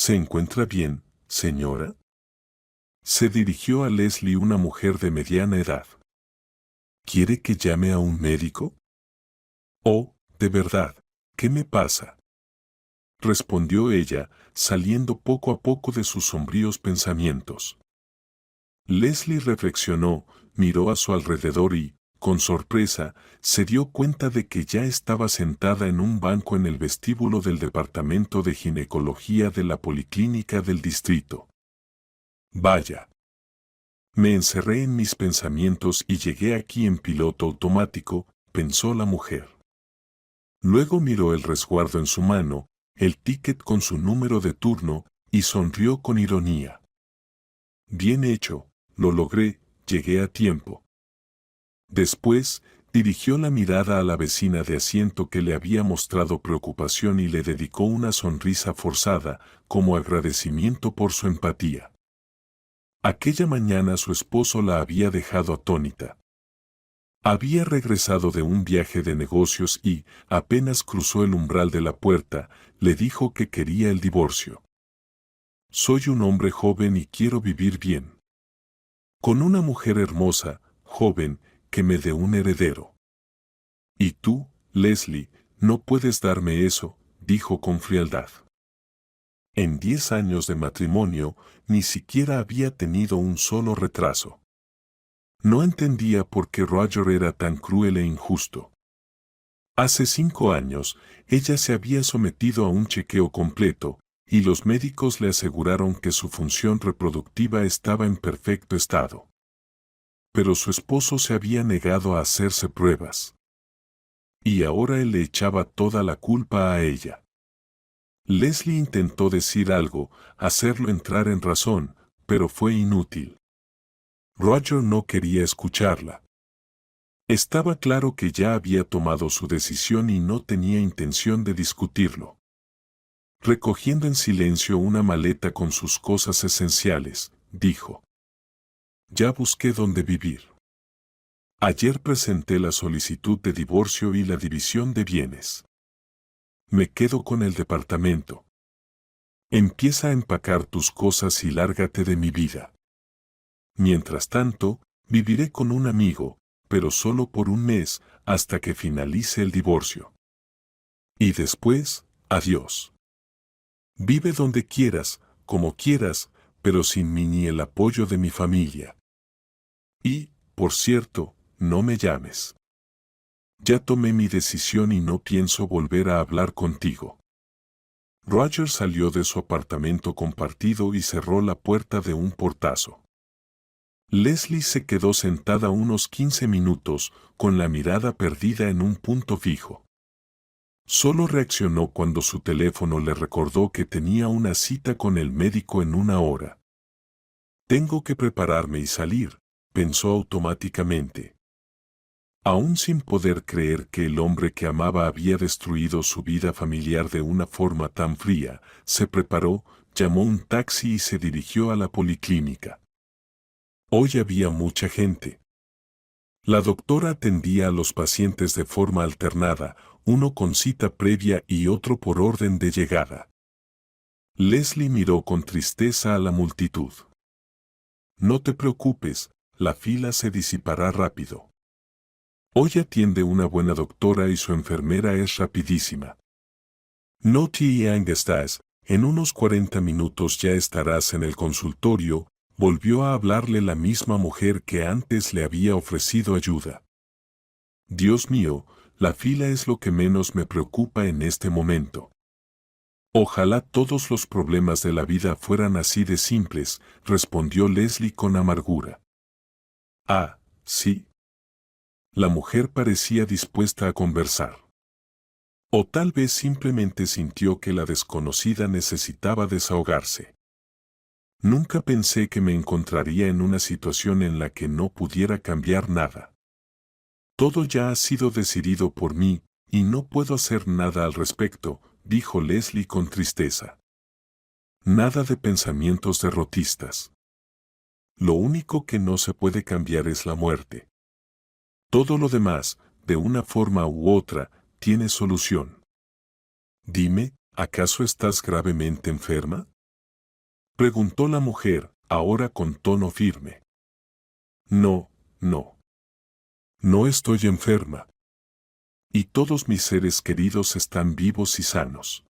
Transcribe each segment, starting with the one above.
¿Se encuentra bien, señora? Se dirigió a Leslie una mujer de mediana edad. ¿Quiere que llame a un médico? Oh, de verdad, ¿qué me pasa? Respondió ella, saliendo poco a poco de sus sombríos pensamientos. Leslie reflexionó, miró a su alrededor y, con sorpresa, se dio cuenta de que ya estaba sentada en un banco en el vestíbulo del departamento de ginecología de la policlínica del distrito. Vaya. Me encerré en mis pensamientos y llegué aquí en piloto automático, pensó la mujer. Luego miró el resguardo en su mano, el ticket con su número de turno, y sonrió con ironía. Bien hecho, lo logré, llegué a tiempo. Después, dirigió la mirada a la vecina de asiento que le había mostrado preocupación y le dedicó una sonrisa forzada, como agradecimiento por su empatía. Aquella mañana su esposo la había dejado atónita. Había regresado de un viaje de negocios y, apenas cruzó el umbral de la puerta, le dijo que quería el divorcio. Soy un hombre joven y quiero vivir bien. Con una mujer hermosa, joven, que me dé un heredero. Y tú, Leslie, no puedes darme eso, dijo con frialdad. En 10 años de matrimonio, ni siquiera había tenido un solo retraso. No entendía por qué Roger era tan cruel e injusto. Hace 5 años, ella se había sometido a un chequeo completo, y los médicos le aseguraron que su función reproductiva estaba en perfecto estado. Pero su esposo se había negado a hacerse pruebas. Y ahora él le echaba toda la culpa a ella. Leslie intentó decir algo, hacerlo entrar en razón, pero fue inútil. Roger no quería escucharla. Estaba claro que ya había tomado su decisión y no tenía intención de discutirlo. Recogiendo en silencio una maleta con sus cosas esenciales, dijo: Ya busqué dónde vivir. Ayer presenté la solicitud de divorcio y la división de bienes. Me quedo con el departamento. Empieza a empacar tus cosas y lárgate de mi vida. Mientras tanto, viviré con un amigo, pero solo por un mes, hasta que finalice el divorcio. Y después, adiós. Vive donde quieras, como quieras, pero sin mí ni el apoyo de mi familia. Y, por cierto, no me llames. Ya tomé mi decisión y no pienso volver a hablar contigo. Roger salió de su apartamento compartido y cerró la puerta de un portazo. Leslie se quedó sentada unos 15 minutos, con la mirada perdida en un punto fijo. Solo reaccionó cuando su teléfono le recordó que tenía una cita con el médico en 1 hora. Tengo que prepararme y salir, pensó automáticamente. Aún sin poder creer que el hombre que amaba había destruido su vida familiar de una forma tan fría, se preparó, llamó un taxi y se dirigió a la policlínica. Hoy había mucha gente. La doctora atendía a los pacientes de forma alternada, uno con cita previa y otro por orden de llegada. Leslie miró con tristeza a la multitud. No te preocupes, la fila se disipará rápido. Hoy atiende una buena doctora y su enfermera es rapidísima. No te angusties, en unos 40 minutos ya estarás en el consultorio, volvió a hablarle la misma mujer que antes le había ofrecido ayuda. Dios mío, la fila es lo que menos me preocupa en este momento. Ojalá todos los problemas de la vida fueran así de simples, respondió Leslie con amargura. Ah, sí. La mujer parecía dispuesta a conversar. O tal vez simplemente sintió que la desconocida necesitaba desahogarse. Nunca pensé que me encontraría en una situación en la que no pudiera cambiar nada. Todo ya ha sido decidido por mí, y no puedo hacer nada al respecto, dijo Leslie con tristeza. Nada de pensamientos derrotistas. Lo único que no se puede cambiar es la muerte. Todo lo demás, de una forma u otra, tiene solución. Dime, ¿acaso estás gravemente enferma? Preguntó la mujer, ahora con tono firme. No, no. No estoy enferma. Y todos mis seres queridos están vivos y sanos.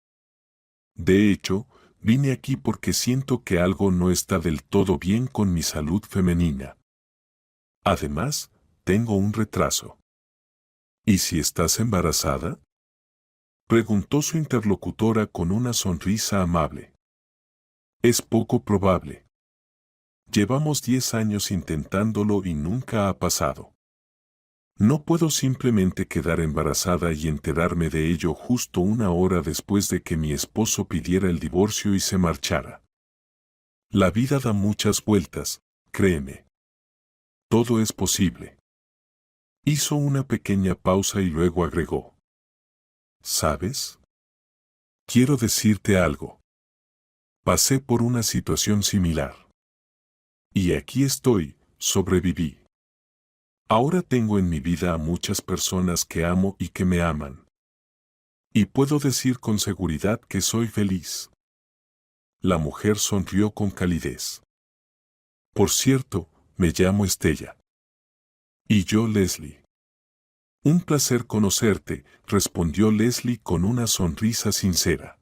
De hecho, vine aquí porque siento que algo no está del todo bien con mi salud femenina. Además, tengo un retraso. ¿Y si estás embarazada? Preguntó su interlocutora con una sonrisa amable. Es poco probable. Llevamos 10 años intentándolo y nunca ha pasado. No puedo simplemente quedar embarazada y enterarme de ello justo una hora después de que mi esposo pidiera el divorcio y se marchara. La vida da muchas vueltas, créeme. Todo es posible. Hizo una pequeña pausa y luego agregó. ¿Sabes? Quiero decirte algo. Pasé por una situación similar. Y aquí estoy, sobreviví. Ahora tengo en mi vida a muchas personas que amo y que me aman. Y puedo decir con seguridad que soy feliz. La mujer sonrió con calidez. Por cierto, me llamo Estella. Y yo Leslie. Un placer conocerte, respondió Leslie con una sonrisa sincera.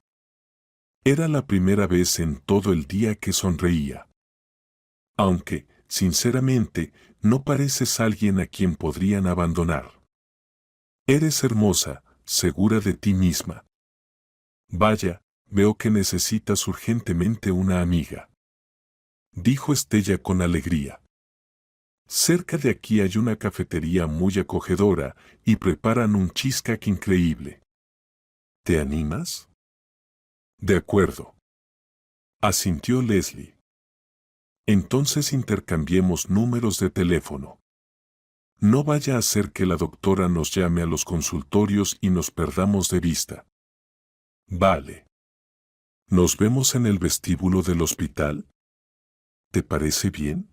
Era la primera vez en todo el día que sonreía. Aunque, sinceramente, no pareces alguien a quien podrían abandonar. Eres hermosa, segura de ti misma. Vaya, veo que necesitas urgentemente una amiga. Dijo Estella con alegría. Cerca de aquí hay una cafetería muy acogedora y preparan un cheesecake increíble. ¿Te animas? De acuerdo. Asintió Leslie. Entonces intercambiemos números de teléfono. No vaya a ser que la doctora nos llame a los consultorios y nos perdamos de vista. Vale. ¿Nos vemos en el vestíbulo del hospital? ¿Te parece bien?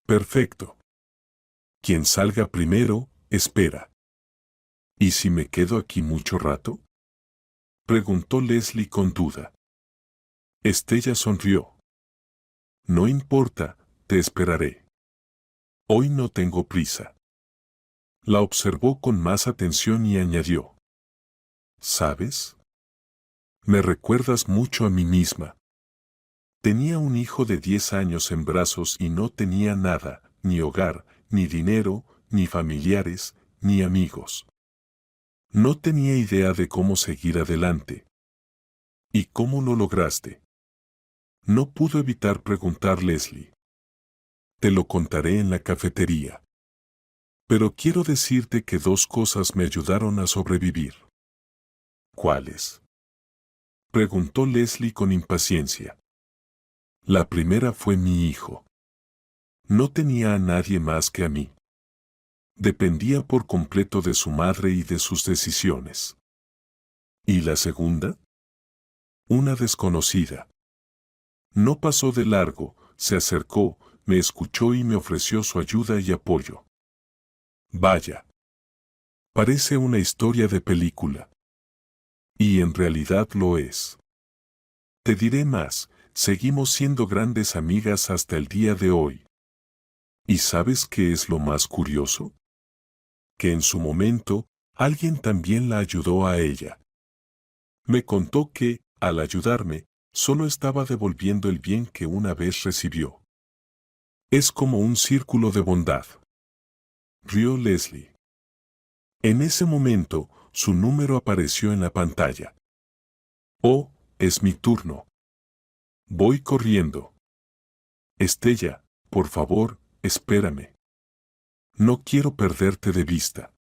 Perfecto. Quien salga primero, espera. ¿Y si me quedo aquí mucho rato? Preguntó Leslie con duda. Estella sonrió. No importa, te esperaré. Hoy no tengo prisa. La observó con más atención y añadió. ¿Sabes? Me recuerdas mucho a mí misma. Tenía un hijo de 10 años en brazos y no tenía nada, ni hogar, ni dinero, ni familiares, ni amigos. No tenía idea de cómo seguir adelante. ¿Y cómo lo lograste? No pudo evitar preguntar Leslie. Te lo contaré en la cafetería. Pero quiero decirte que dos cosas me ayudaron a sobrevivir. ¿Cuáles? Preguntó Leslie con impaciencia. La primera fue mi hijo. No tenía a nadie más que a mí. Dependía por completo de su madre y de sus decisiones. ¿Y la segunda? Una desconocida. No pasó de largo, se acercó, me escuchó y me ofreció su ayuda y apoyo. Vaya. Parece una historia de película. Y en realidad lo es. Te diré más, seguimos siendo grandes amigas hasta el día de hoy. ¿Y sabes qué es lo más curioso? Que en su momento, alguien también la ayudó a ella. Me contó que, al ayudarme, solo estaba devolviendo el bien que una vez recibió. Es como un círculo de bondad. Rió Leslie. En ese momento, su número apareció en la pantalla. Oh, es mi turno. Voy corriendo. Estella, por favor, espérame. No quiero perderte de vista.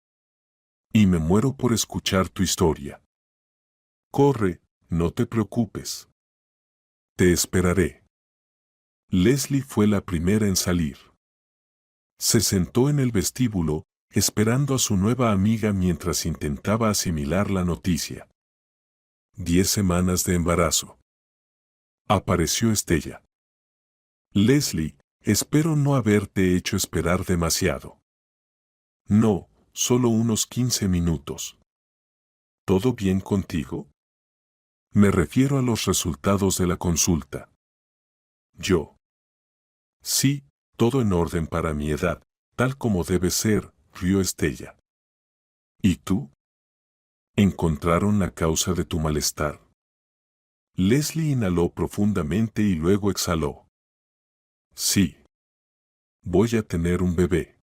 Y me muero por escuchar tu historia. Corre, no te preocupes. Te esperaré. Leslie fue la primera en salir. Se sentó en el vestíbulo, esperando a su nueva amiga mientras intentaba asimilar la noticia. 10 semanas de embarazo. Apareció Estella. Leslie, espero no haberte hecho esperar demasiado. No, solo unos 15 minutos. ¿Todo bien contigo? Me refiero a los resultados de la consulta. Yo. Sí, todo en orden para mi edad, tal como debe ser, rió Estella. ¿Y tú? ¿Encontraron la causa de tu malestar? Leslie inhaló profundamente y luego exhaló. Sí. Voy a tener un bebé.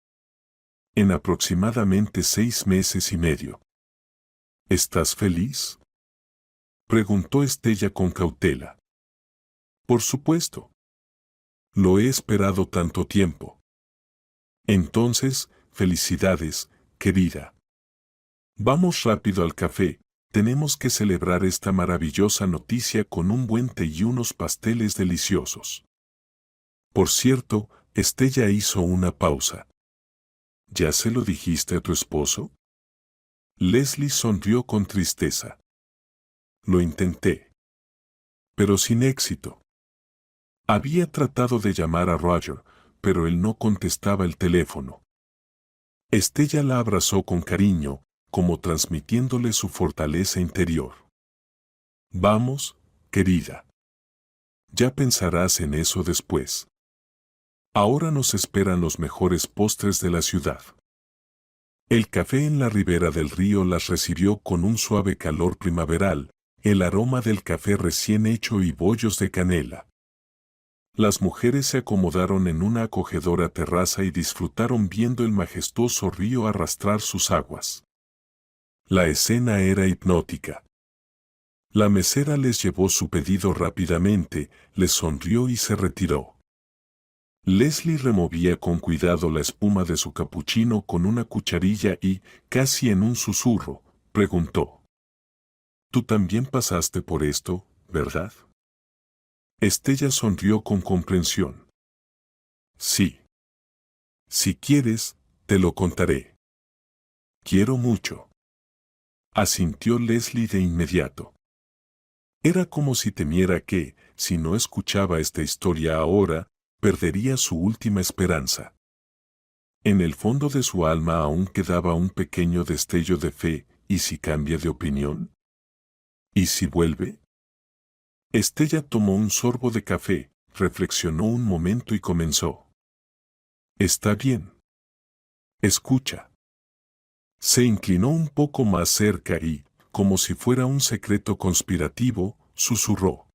En aproximadamente 6 meses y medio. ¿Estás feliz?, preguntó Estella con cautela. Por supuesto. Lo he esperado tanto tiempo. Entonces, felicidades, querida. Vamos rápido al café, tenemos que celebrar esta maravillosa noticia con un buen té y unos pasteles deliciosos. Por cierto, Estella hizo una pausa. ¿Ya se lo dijiste a tu esposo? Leslie sonrió con tristeza. Lo intenté. Pero sin éxito. Había tratado de llamar a Roger, pero él no contestaba el teléfono. Estella la abrazó con cariño, como transmitiéndole su fortaleza interior. Vamos, querida. Ya pensarás en eso después. Ahora nos esperan los mejores postres de la ciudad. El café en la ribera del río las recibió con un suave calor primaveral, el aroma del café recién hecho y bollos de canela. Las mujeres se acomodaron en una acogedora terraza y disfrutaron viendo el majestuoso río arrastrar sus aguas. La escena era hipnótica. La mesera les llevó su pedido rápidamente, les sonrió y se retiró. Leslie removía con cuidado la espuma de su capuchino con una cucharilla y, casi en un susurro, preguntó: «Tú también pasaste por esto, ¿verdad?». Estella sonrió con comprensión. «Sí. Si quieres, te lo contaré». «Quiero mucho», asintió Leslie de inmediato. Era como si temiera que, si no escuchaba esta historia ahora, perdería su última esperanza. En el fondo de su alma aún quedaba un pequeño destello de fe. ¿Y si cambia de opinión? ¿Y si vuelve? Estella tomó un sorbo de café, reflexionó un momento y comenzó. «Está bien. Escucha». Se inclinó un poco más cerca y, como si fuera un secreto conspirativo, susurró: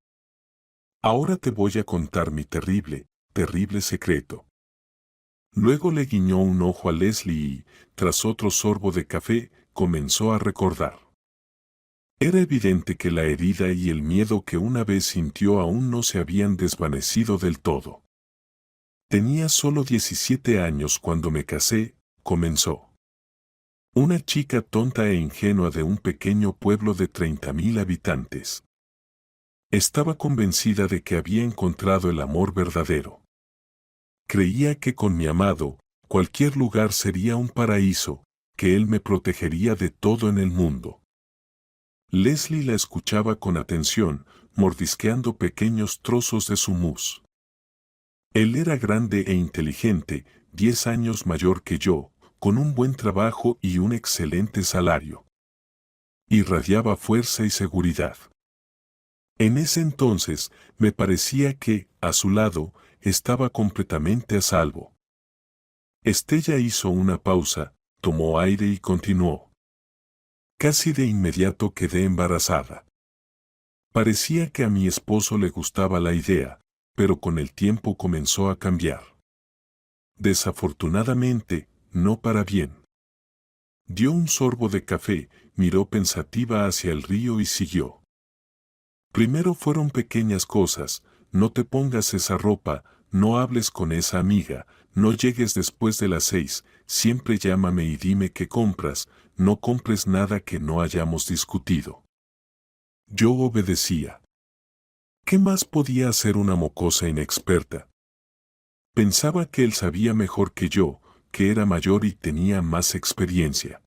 «Ahora te voy a contar mi terrible, terrible secreto». Luego le guiñó un ojo a Leslie y, tras otro sorbo de café, comenzó a recordar. Era evidente que la herida y el miedo que una vez sintió aún no se habían desvanecido del todo. «Tenía solo 17 años cuando me casé», comenzó. «Una chica tonta e ingenua de un pequeño pueblo de 30.000 habitantes. Estaba convencida de que había encontrado el amor verdadero. Creía que con mi amado, cualquier lugar sería un paraíso, que él me protegería de todo en el mundo». Leslie la escuchaba con atención, mordisqueando pequeños trozos de su mousse. Él era grande e inteligente, 10 años mayor que yo, con un buen trabajo y un excelente salario. Irradiaba fuerza y seguridad. En ese entonces, me parecía que, a su lado, estaba completamente a salvo. Estella hizo una pausa, tomó aire y continuó. Casi de inmediato quedé embarazada. Parecía que a mi esposo le gustaba la idea, pero con el tiempo comenzó a cambiar. Desafortunadamente, no para bien. Dio un sorbo de café, miró pensativa hacia el río y siguió. «Primero fueron pequeñas cosas, no te pongas esa ropa, no hables con esa amiga, no llegues después de las 6, siempre llámame y dime qué compras, no compres nada que no hayamos discutido». Yo obedecía. ¿Qué más podía hacer una mocosa inexperta? Pensaba que él sabía mejor que yo, que era mayor y tenía más experiencia.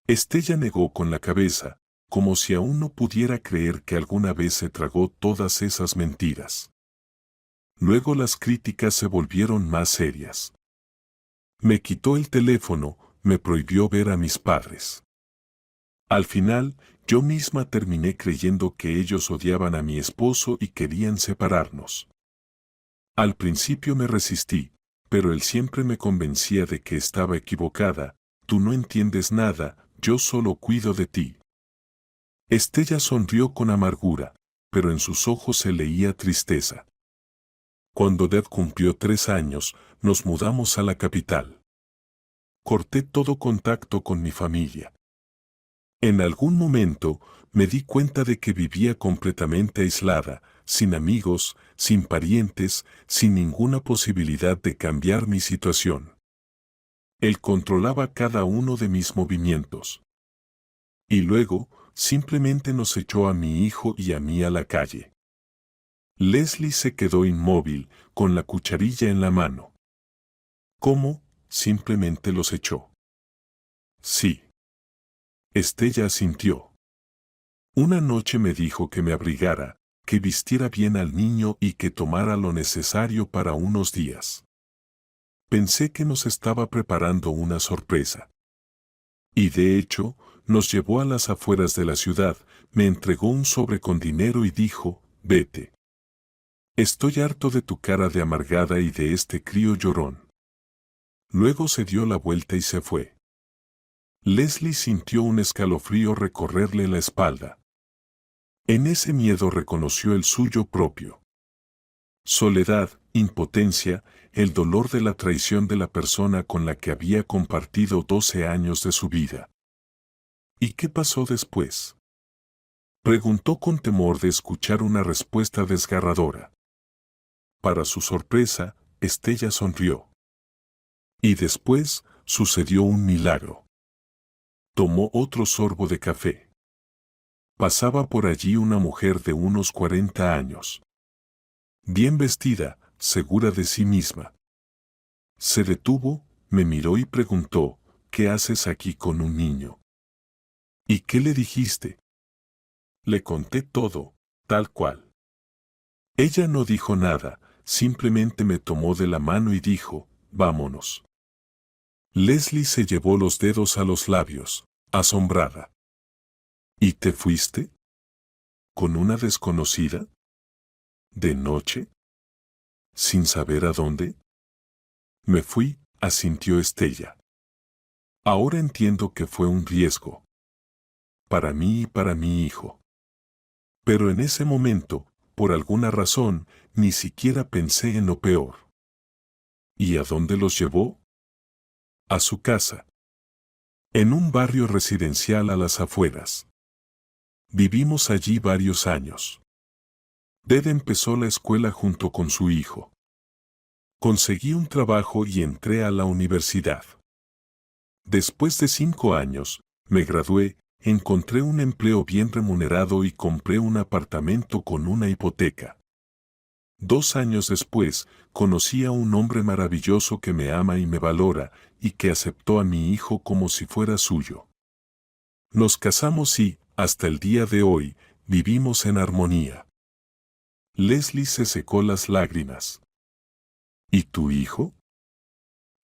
Estella negó con la cabeza, como si aún no pudiera creer que alguna vez se tragó todas esas mentiras. Luego las críticas se volvieron más serias. Me quitó el teléfono, me prohibió ver a mis padres. Al final, yo misma terminé creyendo que ellos odiaban a mi esposo y querían separarnos. Al principio me resistí, pero él siempre me convencía de que estaba equivocada. Tú no entiendes nada, yo solo cuido de ti. Estella sonrió con amargura, pero en sus ojos se leía tristeza. Cuando Deb cumplió 3 años, nos mudamos a la capital. Corté todo contacto con mi familia. En algún momento, me di cuenta de que vivía completamente aislada, sin amigos, sin parientes, sin ninguna posibilidad de cambiar mi situación. Él controlaba cada uno de mis movimientos. Y luego, simplemente nos echó a mi hijo y a mí a la calle. Leslie se quedó inmóvil, con la cucharilla en la mano. ¿Cómo? Simplemente los echó. Sí. Estella asintió. Una noche me dijo que me abrigara, que vistiera bien al niño y que tomara lo necesario para unos días. Pensé que nos estaba preparando una sorpresa. Y de hecho, nos llevó a las afueras de la ciudad, me entregó un sobre con dinero y dijo, vete. Estoy harto de tu cara de amargada y de este crío llorón. Luego se dio la vuelta y se fue. Leslie sintió un escalofrío recorrerle la espalda. En ese miedo reconoció el suyo propio. Soledad, impotencia, el dolor de la traición de la persona con la que había compartido 12 años de su vida. ¿Y qué pasó después? Preguntó con temor de escuchar una respuesta desgarradora. Para su sorpresa, Estella sonrió. Y después, sucedió un milagro. Tomó otro sorbo de café. Pasaba por allí una mujer de unos 40 años. Bien vestida, segura de sí misma. Se detuvo, me miró y preguntó, ¿qué haces aquí con un niño? ¿Y qué le dijiste? Le conté todo, tal cual. Ella no dijo nada, simplemente me tomó de la mano y dijo, vámonos. Leslie se llevó los dedos a los labios, asombrada. ¿Y te fuiste? ¿Con una desconocida? ¿De noche? ¿Sin saber a dónde? Me fui, asintió Estella. Ahora entiendo que fue un riesgo. Para mí y para mi hijo. Pero en ese momento, por alguna razón, ni siquiera pensé en lo peor. ¿Y a dónde los llevó? A su casa. En un barrio residencial a las afueras. Vivimos allí varios años. Deb empezó la escuela junto con su hijo. Conseguí un trabajo y entré a la universidad. Después de 5 años, me gradué, encontré un empleo bien remunerado y compré un apartamento con una hipoteca. 2 años después, conocí a un hombre maravilloso que me ama y me valora, y que aceptó a mi hijo como si fuera suyo. Nos casamos y, hasta el día de hoy, vivimos en armonía. Leslie se secó las lágrimas. ¿Y tu hijo?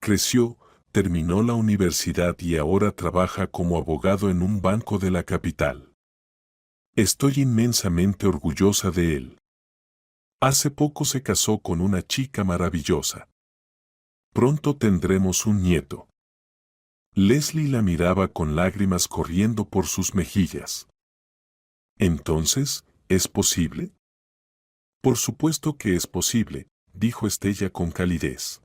Creció, terminó la universidad y ahora trabaja como abogado en un banco de la capital. Estoy inmensamente orgullosa de él. Hace poco se casó con una chica maravillosa. Pronto tendremos un nieto. Leslie la miraba con lágrimas corriendo por sus mejillas. ¿Entonces, es posible? Por supuesto que es posible, dijo Estella con calidez.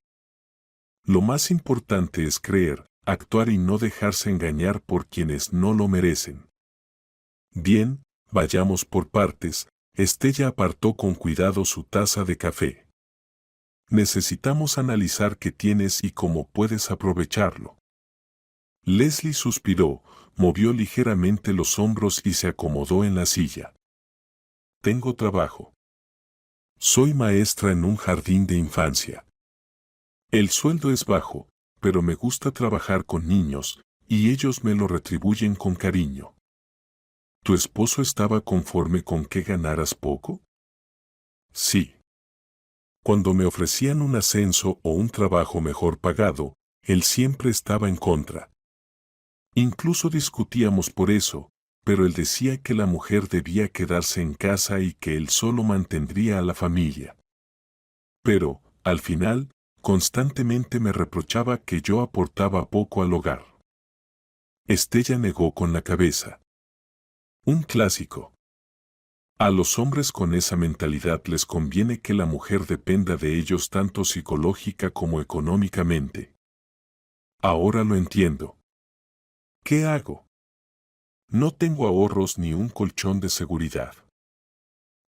Lo más importante es creer, actuar y no dejarse engañar por quienes no lo merecen. Bien, vayamos por partes. Estella apartó con cuidado su taza de café. Necesitamos analizar qué tienes y cómo puedes aprovecharlo. Leslie suspiró, movió ligeramente los hombros y se acomodó en la silla. Tengo trabajo. Soy maestra en un jardín de infancia. El sueldo es bajo, pero me gusta trabajar con niños, y ellos me lo retribuyen con cariño. ¿Tu esposo estaba conforme con que ganaras poco? Sí. Cuando me ofrecían un ascenso o un trabajo mejor pagado, él siempre estaba en contra. Incluso discutíamos por eso, pero él decía que la mujer debía quedarse en casa y que él solo mantendría a la familia. Pero, al final, constantemente me reprochaba que yo aportaba poco al hogar. Estella negó con la cabeza. Un clásico. A los hombres con esa mentalidad les conviene que la mujer dependa de ellos tanto psicológica como económicamente. Ahora lo entiendo. ¿Qué hago? No tengo ahorros ni un colchón de seguridad.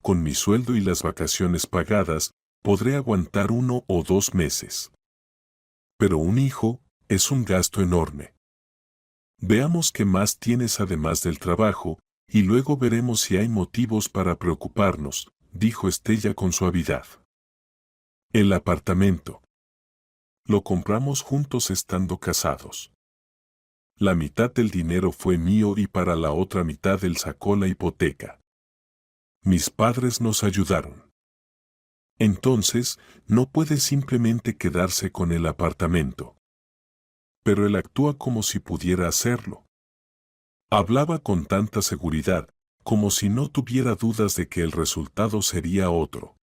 Con mi sueldo y las vacaciones pagadas, podré aguantar 1 o 2 meses. Pero un hijo es un gasto enorme. Veamos qué más tienes además del trabajo, y luego veremos si hay motivos para preocuparnos, dijo Estella con suavidad. El apartamento. Lo compramos juntos estando casados. La mitad del dinero fue mío y para la otra mitad él sacó la hipoteca. Mis padres nos ayudaron. Entonces, no puede simplemente quedarse con el apartamento. Pero él actúa como si pudiera hacerlo. Hablaba con tanta seguridad, como si no tuviera dudas de que el resultado sería otro.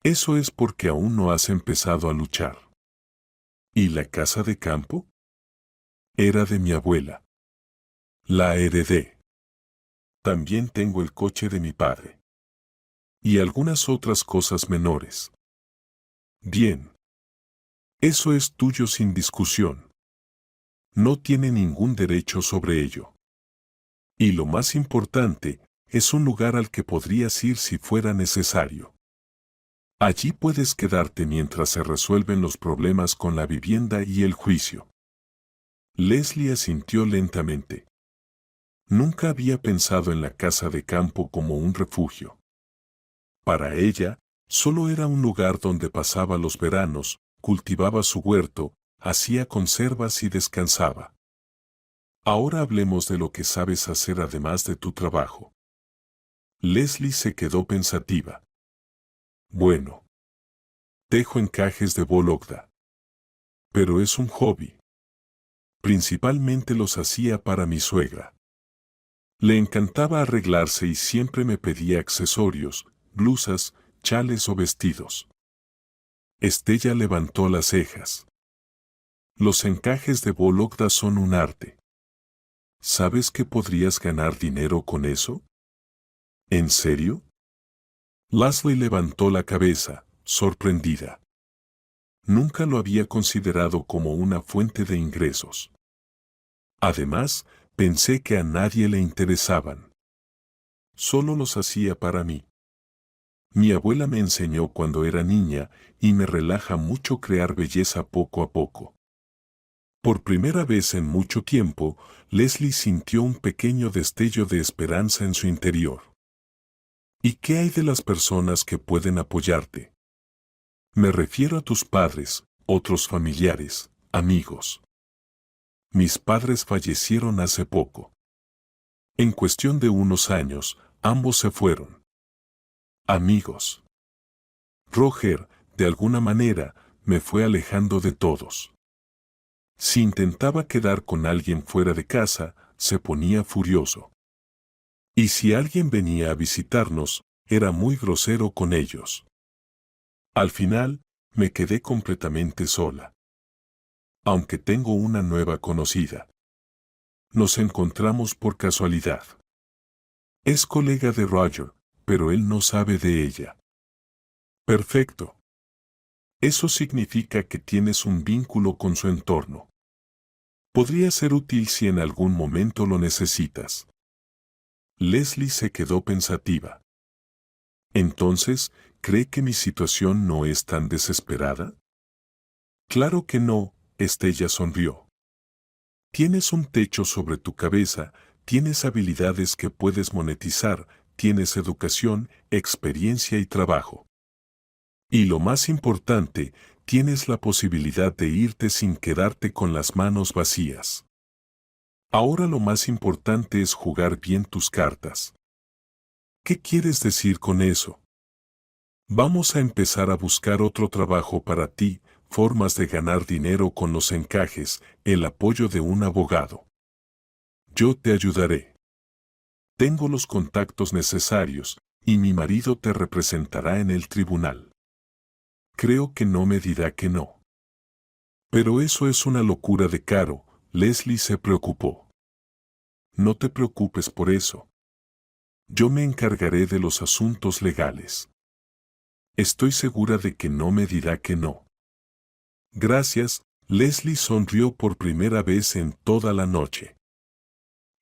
Eso es porque aún no has empezado a luchar. ¿Y la casa de campo? Era de mi abuela. La heredé. También tengo el coche de mi padre. Y algunas otras cosas menores. Bien. Eso es tuyo sin discusión. No tiene ningún derecho sobre ello. Y lo más importante, es un lugar al que podrías ir si fuera necesario. Allí puedes quedarte mientras se resuelven los problemas con la vivienda y el juicio. Leslie asintió lentamente. Nunca había pensado en la casa de campo como un refugio. Para ella, solo era un lugar donde pasaba los veranos, cultivaba su huerto, hacía conservas y descansaba. Ahora hablemos de lo que sabes hacer además de tu trabajo. Leslie se quedó pensativa. Bueno. Tejo encajes de Vologda. Pero es un hobby. Principalmente los hacía para mi suegra. Le encantaba arreglarse y siempre me pedía accesorios, blusas, chales o vestidos. Estella levantó las cejas. Los encajes de Vologda son un arte. ¿Sabes que podrías ganar dinero con eso? ¿En serio? Leslie levantó la cabeza, sorprendida. Nunca lo había considerado como una fuente de ingresos. Además, pensé que a nadie le interesaban. Solo los hacía para mí. Mi abuela me enseñó cuando era niña y me relaja mucho crear belleza poco a poco. Por primera vez en mucho tiempo, Leslie sintió un pequeño destello de esperanza en su interior. ¿Y qué hay de las personas que pueden apoyarte? Me refiero a tus padres, otros familiares, amigos. Mis padres fallecieron hace poco. En cuestión de unos años, ambos se fueron. Amigos. Roger, de alguna manera, me fue alejando de todos. Si intentaba quedar con alguien fuera de casa, se ponía furioso. Y si alguien venía a visitarnos, era muy grosero con ellos. Al final, me quedé completamente sola. Aunque tengo una nueva conocida. Nos encontramos por casualidad. Es colega de Roger, pero él no sabe de ella. Perfecto. Eso significa que tienes un vínculo con su entorno. Podría ser útil si en algún momento lo necesitas. Leslie se quedó pensativa. Entonces, ¿cree que mi situación no es tan desesperada? Claro que no, Estella sonrió. Tienes un techo sobre tu cabeza, tienes habilidades que puedes monetizar, tienes educación, experiencia y trabajo. Y lo más importante, tienes la posibilidad de irte sin quedarte con las manos vacías. Ahora lo más importante es jugar bien tus cartas. ¿Qué quieres decir con eso? Vamos a empezar a buscar otro trabajo para ti, formas de ganar dinero con los encajes, el apoyo de un abogado. Yo te ayudaré. Tengo los contactos necesarios, y mi marido te representará en el tribunal. Creo que no me dirá que no. Pero eso es una locura de caro, Leslie se preocupó. No te preocupes por eso. Yo me encargaré de los asuntos legales. Estoy segura de que no me dirá que no. Gracias, Leslie sonrió por primera vez en toda la noche.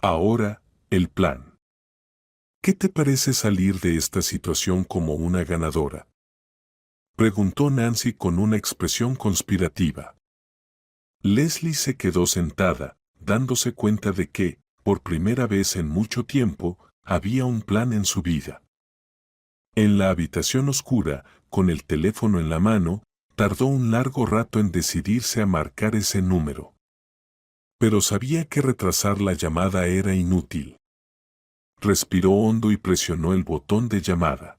Ahora, el plan. ¿Qué te parece salir de esta situación como una ganadora? Preguntó Nancy con una expresión conspirativa. Leslie se quedó sentada, dándose cuenta de que, por primera vez en mucho tiempo, había un plan en su vida. En la habitación oscura, con el teléfono en la mano, tardó un largo rato en decidirse a marcar ese número. Pero sabía que retrasar la llamada era inútil. Respiró hondo y presionó el botón de llamada.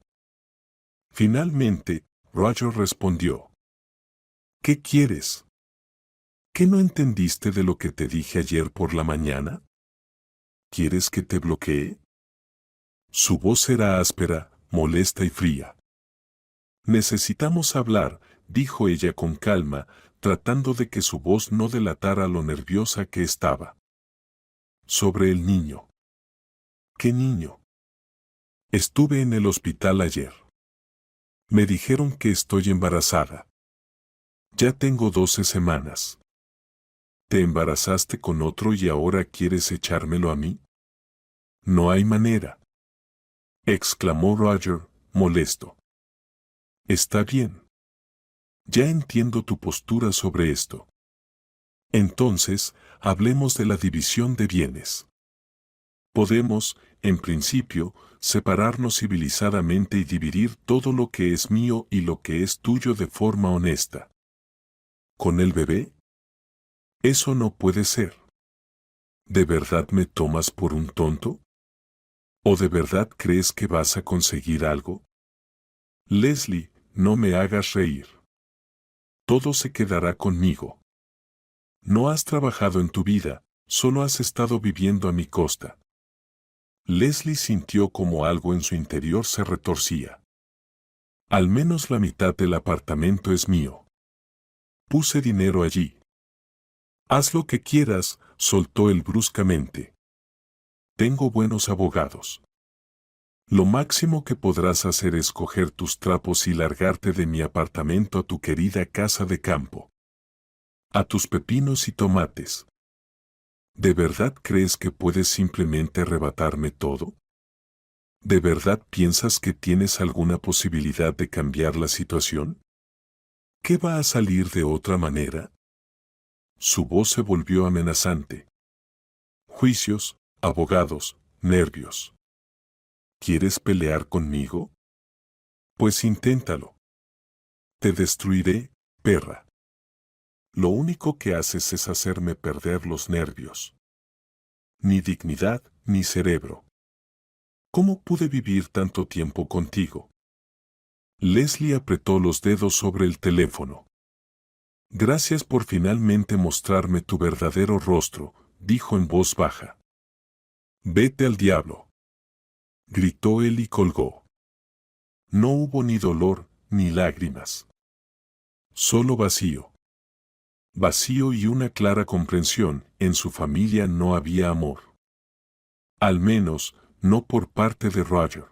Finalmente, Roger respondió. ¿Qué quieres? ¿Qué no entendiste de lo que te dije ayer por la mañana? ¿Quieres que te bloquee? Su voz era áspera, molesta y fría. Necesitamos hablar, dijo ella con calma, tratando de que su voz no delatara lo nerviosa que estaba. Sobre el niño. ¿Qué niño? Estuve en el hospital ayer. Me dijeron que estoy embarazada. Ya tengo 12 semanas. ¿Te embarazaste con otro y ahora quieres echármelo a mí? No hay manera. Exclamó Roger, molesto. Está bien. Ya entiendo tu postura sobre esto. Entonces, hablemos de la división de bienes. Podemos, en principio, separarnos civilizadamente y dividir todo lo que es mío y lo que es tuyo de forma honesta. ¿Con el bebé? Eso no puede ser. ¿De verdad me tomas por un tonto? ¿O de verdad crees que vas a conseguir algo? Leslie, no me hagas reír. Todo se quedará conmigo. No has trabajado en tu vida, solo has estado viviendo a mi costa. Leslie sintió como algo en su interior se retorcía. Al menos la mitad del apartamento es mío. Puse dinero allí. Haz lo que quieras, soltó él bruscamente. Tengo buenos abogados. Lo máximo que podrás hacer es coger tus trapos y largarte de mi apartamento a tu querida casa de campo. A tus pepinos y tomates. ¿De verdad crees que puedes simplemente arrebatarme todo? ¿De verdad piensas que tienes alguna posibilidad de cambiar la situación? ¿Qué va a salir de otra manera? Su voz se volvió amenazante. Juicios, abogados, nervios. ¿Quieres pelear conmigo? Pues inténtalo. Te destruiré, perra. Lo único que haces es hacerme perder los nervios. Ni dignidad, ni cerebro. ¿Cómo pude vivir tanto tiempo contigo? Leslie apretó los dedos sobre el teléfono. Gracias por finalmente mostrarme tu verdadero rostro, dijo en voz baja. Vete al diablo. Gritó él y colgó. No hubo ni dolor, ni lágrimas. Solo vacío. Vacío y una clara comprensión, en su familia no había amor. Al menos, no por parte de Roger.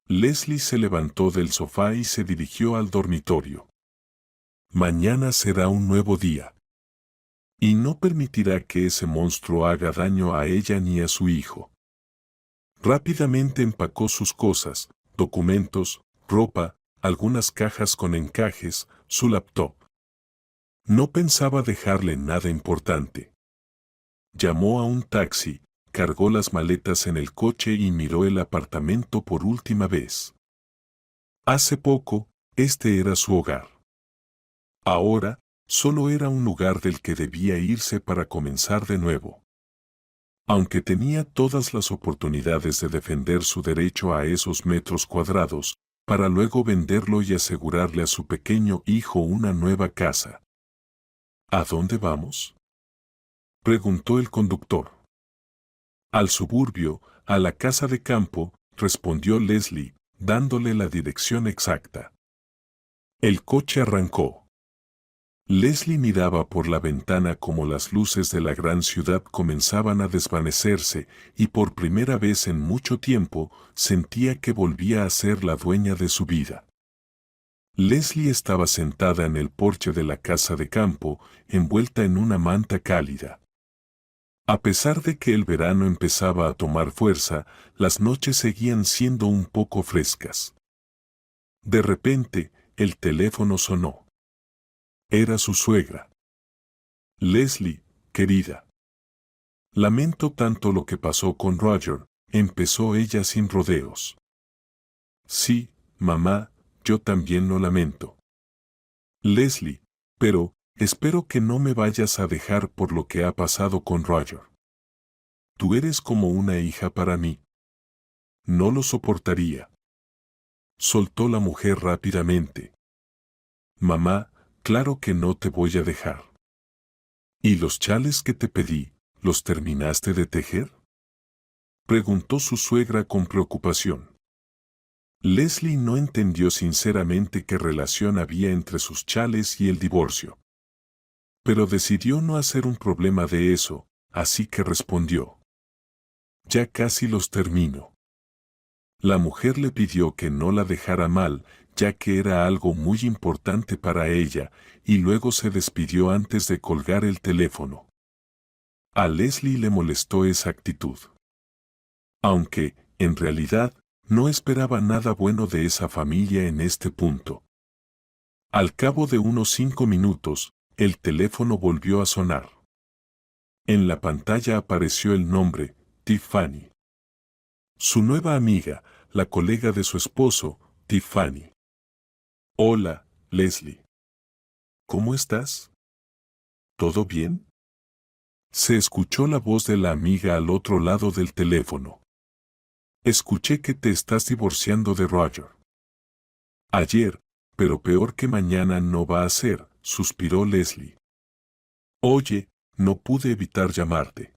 Leslie se levantó del sofá y se dirigió al dormitorio. Mañana será un nuevo día. Y no permitirá que ese monstruo haga daño a ella ni a su hijo. Rápidamente empacó sus cosas, documentos, ropa, algunas cajas con encajes, su laptop. No pensaba dejarle nada importante. Llamó a un taxi, cargó las maletas en el coche y miró el apartamento por última vez. Hace poco, este era su hogar. Ahora, solo era un lugar del que debía irse para comenzar de nuevo. Aunque tenía todas las oportunidades de defender su derecho a esos metros cuadrados, para luego venderlo y asegurarle a su pequeño hijo una nueva casa. ¿A dónde vamos?, preguntó el conductor. Al suburbio, a la casa de campo, respondió Leslie, dándole la dirección exacta. El coche arrancó. Leslie miraba por la ventana como las luces de la gran ciudad comenzaban a desvanecerse y por primera vez en mucho tiempo sentía que volvía a ser la dueña de su vida. Leslie estaba sentada en el porche de la casa de campo, envuelta en una manta cálida. A pesar de que el verano empezaba a tomar fuerza, las noches seguían siendo un poco frescas. De repente, el teléfono sonó. Era su suegra. Leslie, querida. Lamento tanto lo que pasó con Roger, empezó ella sin rodeos. Sí, mamá, yo también lo lamento. Leslie, pero, espero que no me vayas a dejar por lo que ha pasado con Roger. Tú eres como una hija para mí. No lo soportaría. Soltó la mujer rápidamente. Mamá, claro que no te voy a dejar. ¿Y los chales que te pedí, los terminaste de tejer? Preguntó su suegra con preocupación. Leslie no entendió sinceramente qué relación había entre sus chales y el divorcio. Pero decidió no hacer un problema de eso, así que respondió. Ya casi los termino. La mujer le pidió que no la dejara mal, ya que era algo muy importante para ella, y luego se despidió antes de colgar el teléfono. A Leslie le molestó esa actitud. Aunque, en realidad, no esperaba nada bueno de esa familia en este punto. Al cabo de unos 5 minutos, el teléfono volvió a sonar. En la pantalla apareció el nombre, Tiffany. Su nueva amiga, la colega de su esposo, Tiffany. Hola, Leslie. ¿Cómo estás? ¿Todo bien? Se escuchó la voz de la amiga al otro lado del teléfono. Escuché que te estás divorciando de Roger. Ayer, pero peor que mañana no va a ser, suspiró Leslie. Oye, no pude evitar llamarte.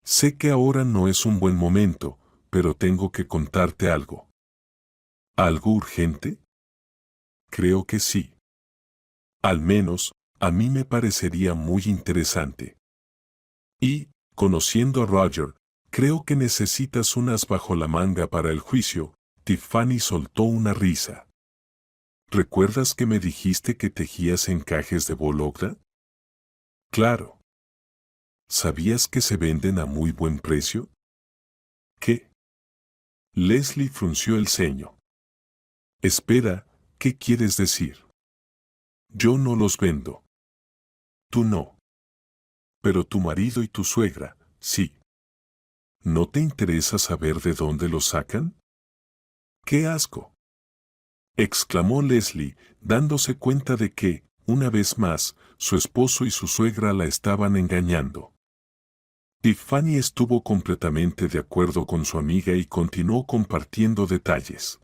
Sé que ahora no es un buen momento, pero tengo que contarte algo. ¿Algo urgente? Creo que sí. Al menos, a mí me parecería muy interesante. Y, conociendo a Roger, creo que necesitas unas bajo la manga para el juicio. Tiffany soltó una risa. ¿Recuerdas que me dijiste que tejías encajes de bologna? Claro. ¿Sabías que se venden a muy buen precio? ¿Qué? Leslie frunció el ceño. Espera, ¿qué quieres decir? Yo no los vendo. Tú no. Pero tu marido y tu suegra, sí. ¿No te interesa saber de dónde los sacan? ¡Qué asco! Exclamó Leslie, dándose cuenta de que, una vez más, su esposo y su suegra la estaban engañando. Tiffany estuvo completamente de acuerdo con su amiga y continuó compartiendo detalles.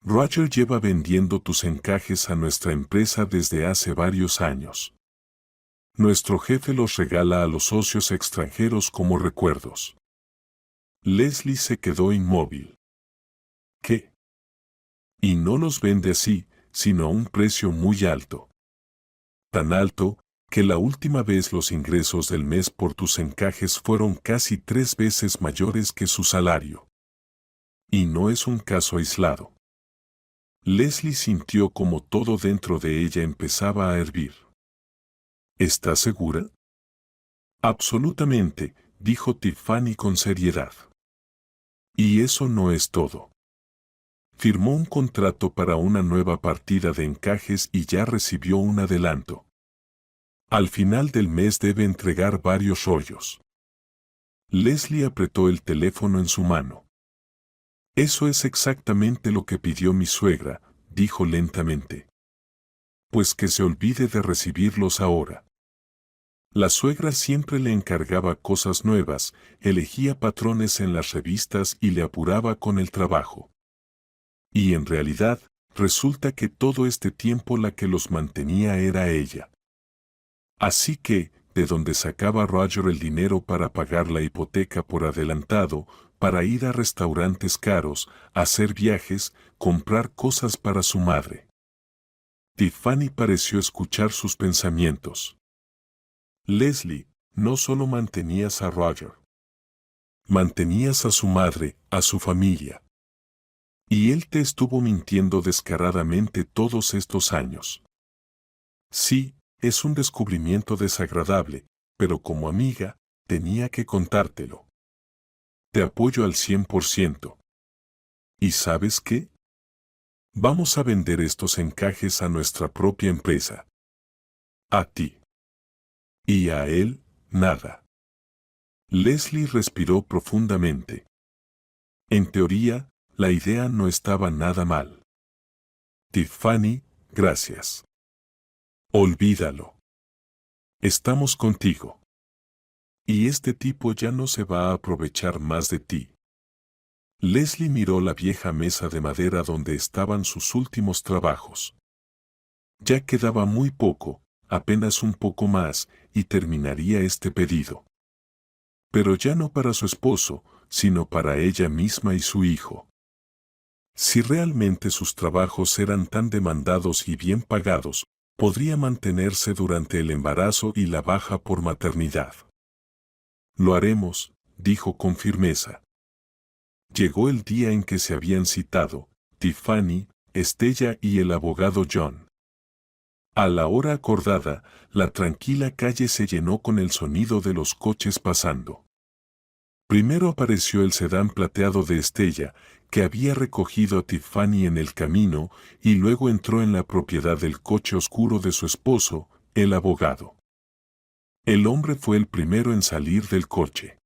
Roger lleva vendiendo tus encajes a nuestra empresa desde hace varios años. Nuestro jefe los regala a los socios extranjeros como recuerdos. Leslie se quedó inmóvil. ¿Qué? Y no los vende así, sino a un precio muy alto. Tan alto, que la última vez los ingresos del mes por tus encajes fueron casi 3 veces mayores que su salario. Y no es un caso aislado. Leslie sintió como todo dentro de ella empezaba a hervir. ¿Estás segura? Absolutamente, dijo Tiffany con seriedad. Y eso no es todo. Firmó un contrato para una nueva partida de encajes y ya recibió un adelanto. Al final del mes debe entregar varios rollos. Leslie apretó el teléfono en su mano. Eso es exactamente lo que pidió mi suegra, dijo lentamente. Pues que se olvide de recibirlos ahora. La suegra siempre le encargaba cosas nuevas, elegía patrones en las revistas y le apuraba con el trabajo. Y en realidad, resulta que todo este tiempo la que los mantenía era ella. Así que, de donde sacaba Roger el dinero para pagar la hipoteca por adelantado, para ir a restaurantes caros, hacer viajes, comprar cosas para su madre. Tiffany pareció escuchar sus pensamientos. Leslie, no solo mantenías a Roger. Mantenías a su madre, a su familia. Y él te estuvo mintiendo descaradamente todos estos años. Sí, es un descubrimiento desagradable, pero como amiga, tenía que contártelo. Te apoyo al 100%. ¿Y sabes qué? Vamos a vender estos encajes a nuestra propia empresa. A ti. Y a él, nada. Leslie respiró profundamente. En teoría, la idea no estaba nada mal. Tiffany, gracias. Olvídalo. Estamos contigo. Y este tipo ya no se va a aprovechar más de ti. Leslie miró la vieja mesa de madera donde estaban sus últimos trabajos. Ya quedaba muy poco, apenas un poco más, y terminaría este pedido. Pero ya no para su esposo, sino para ella misma y su hijo. Si realmente sus trabajos eran tan demandados y bien pagados, podría mantenerse durante el embarazo y la baja por maternidad. Lo haremos, dijo con firmeza. Llegó el día en que se habían citado, Tiffany, Estella y el abogado John. A la hora acordada, la tranquila calle se llenó con el sonido de los coches pasando. Primero apareció el sedán plateado de Estella, que había recogido a Tiffany en el camino, y luego entró en la propiedad del coche oscuro de su esposo, el abogado. El hombre fue el primero en salir del coche.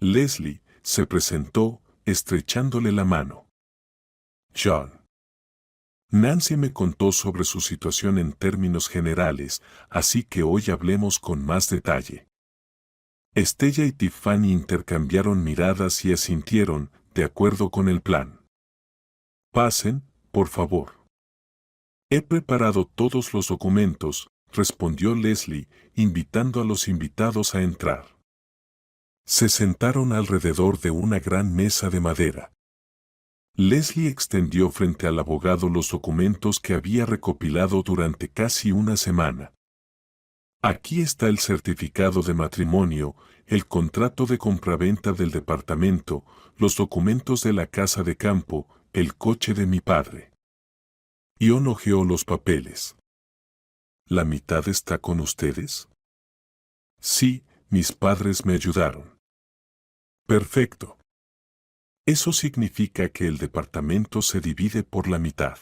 Leslie se presentó, estrechándole la mano. John. Nancy me contó sobre su situación en términos generales, así que hoy hablemos con más detalle. Estella y Tiffany intercambiaron miradas y asintieron, de acuerdo con el plan. Pasen, por favor. He preparado todos los documentos, respondió Leslie, invitando a los invitados a entrar. Se sentaron alrededor de una gran mesa de madera. Leslie extendió frente al abogado los documentos que había recopilado durante casi una semana. Aquí está el certificado de matrimonio, el contrato de compraventa del departamento, los documentos de la casa de campo, el coche de mi padre. Ion hojeó los papeles. ¿La mitad está con ustedes? Sí, mis padres me ayudaron. Perfecto. Eso significa que el departamento se divide por la mitad.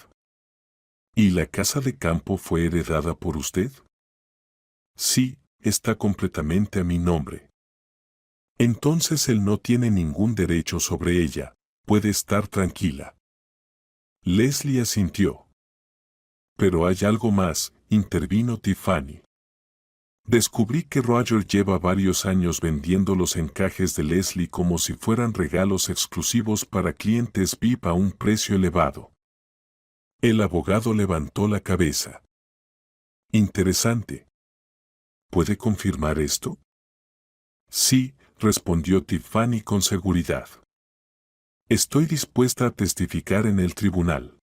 ¿Y la casa de campo fue heredada por usted? Sí, está completamente a mi nombre. Entonces él no tiene ningún derecho sobre ella, puede estar tranquila. Leslie asintió. Pero hay algo más, intervino Tiffany. Descubrí que Roger lleva varios años vendiendo los encajes de Leslie como si fueran regalos exclusivos para clientes VIP a un precio elevado. El abogado levantó la cabeza. Interesante. ¿Puede confirmar esto? Sí, respondió Tiffany con seguridad. Estoy dispuesta a testificar en el tribunal.